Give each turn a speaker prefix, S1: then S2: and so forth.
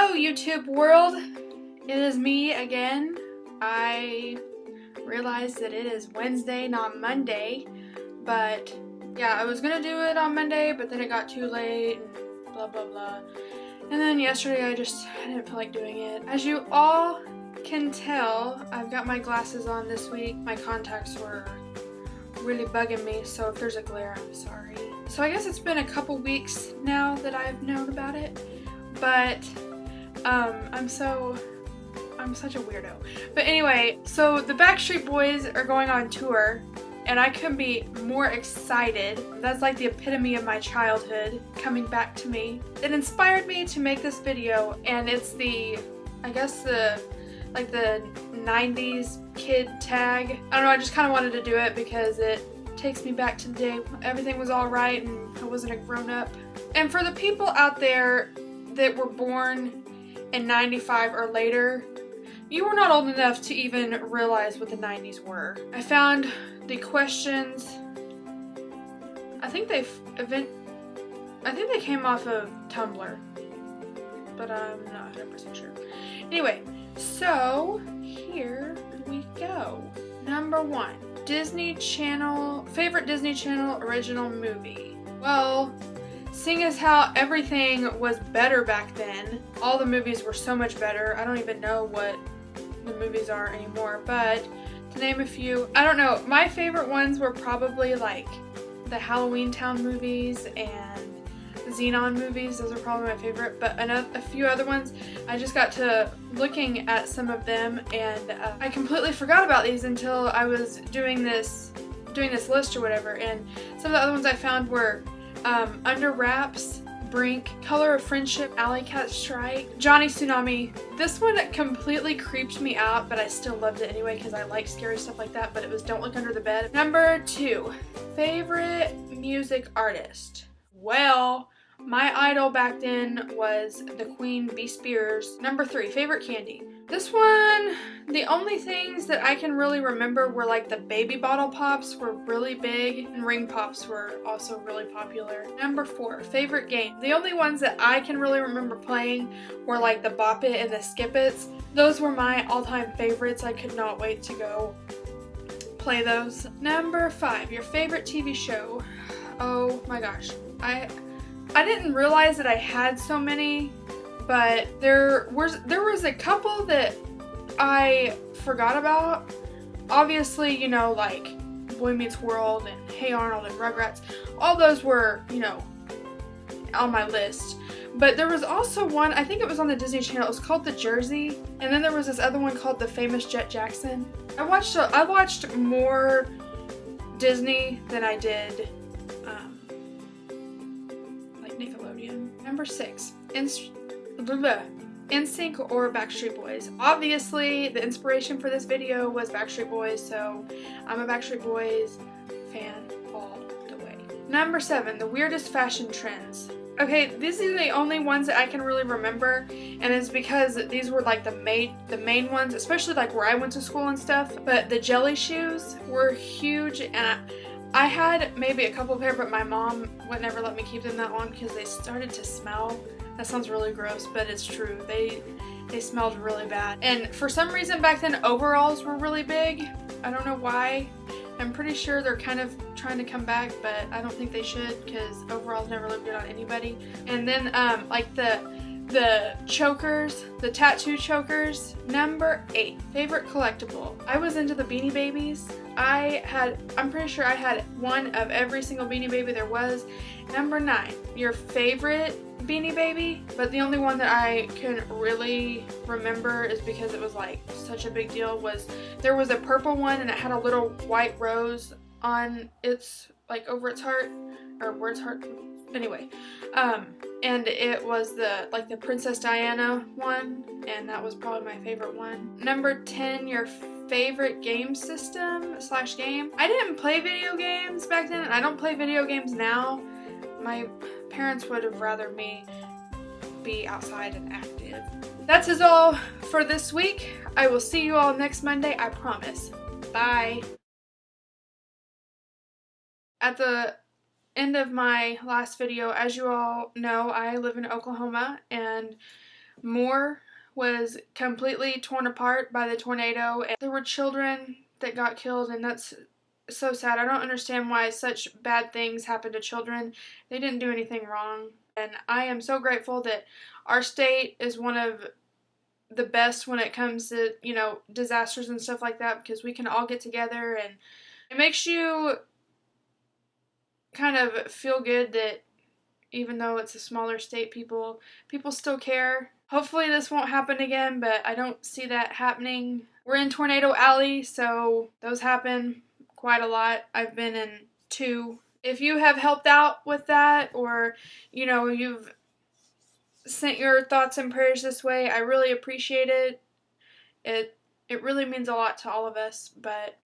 S1: Hello YouTube world, it is me again. I realized that it is Wednesday, not Monday, but yeah, I was gonna do it on Monday, but then it got too late and blah blah blah. And then yesterday I didn't feel like doing it. As you all can tell, I've got my glasses on this week. My contacts were really bugging me, so if there's a glare, I'm sorry. So I guess it's been a couple weeks now that I've known about it, but I'm such a weirdo. But anyway, so the Backstreet Boys are going on tour, and I couldn't be more excited. That's like the epitome of my childhood coming back to me. It inspired me to make this video, and it's I guess the 90's kid tag. I don't know, I just kind of wanted to do it because it takes me back to the day everything was alright and I wasn't a grown-up. And for the people out there that were born in 95 or later, you were not old enough to even realize what the 90's were. I found the questions. I think they came off of Tumblr, but I'm not 100% sure. Anyway, so here we go. Number 1, favorite Disney Channel original movie. Well, seeing as how everything was better back then, all the movies were so much better. I don't even know what the movies are anymore, but to name a few, I don't know, my favorite ones were probably like the Halloween Town movies and Xenon movies. Those are probably my favorite, but a few other ones, I just got to looking at some of them, and I completely forgot about these until I was doing this list or whatever. And some of the other ones I found were Under Wraps, Brink, Color of Friendship, Alley Cat Strike, Johnny Tsunami. This one completely creeped me out, but I still loved it anyway because I like scary stuff like that, but it was Don't Look Under the Bed. Number 2, favorite music artist. Well, my idol back then was the Queen Bee Spears. Number 3, favorite candy. This one, the only things that I can really remember were like the Baby Bottle Pops were really big, and Ring Pops were also really popular. Number 4, favorite game. The only ones that I can really remember playing were like the Bop It and the Skip It's. Those were my all-time favorites. I could not wait to go play those. Number 5, your favorite TV show. Oh my gosh. I didn't realize that I had so many, but there was a couple that I forgot about. Obviously, you know, like Boy Meets World and Hey Arnold and Rugrats. All those were, you know, on my list. But there was also one, I think it was on the Disney Channel, it was called The Jersey, and then there was this other one called The Famous Jet Jackson. I watched more Disney than I did Nickelodeon. Number 6, NSYNC or Backstreet Boys. Obviously, the inspiration for this video was Backstreet Boys, so I'm a Backstreet Boys fan all the way. Number 7, the weirdest fashion trends. Okay, these are the only ones that I can really remember, and it's because these were like the main ones, especially like where I went to school and stuff. But the jelly shoes were huge, and I had maybe a couple pair, but my mom would never let me keep them that long because they started to smell. That sounds really gross, but it's true. They smelled really bad. And for some reason back then, overalls were really big. I don't know why. I'm pretty sure they're kind of trying to come back, but I don't think they should because overalls never look good on anybody. And then like the chokers, the tattoo chokers. Number 8, favorite collectible. I was into the Beanie Babies. I'm pretty sure I had one of every single Beanie Baby there was. Number 9, your favorite Beanie Baby, but the only one that I can really remember is because it was like such a big deal, was there was a purple one and it had a little white rose on its, like over its heart, or where its heart, anyway, and it was the Princess Diana one, and that was probably my favorite one. Number 10, your favorite game system / game. I didn't play video games back then, and I don't play video games now. My parents would have rather me be outside and active. That's all for this week. I will see you all next Monday, I promise. Bye. At the end of my last video, as you all know, I live in Oklahoma, and Moore was completely torn apart by the tornado, and there were children that got killed, and that's so sad. I don't understand why such bad things happen to children. They didn't do anything wrong. And I am so grateful that our state is one of the best when it comes to, disasters and stuff like that, because we can all get together, and it makes you kind of feel good that even though it's a smaller state, people still care. Hopefully this won't happen again, but I don't see that happening. We're in Tornado Alley, so those happen quite a lot. I've been in 2. If you have helped out with that, or you've sent your thoughts and prayers this way, I really appreciate it. It really means a lot to all of us, but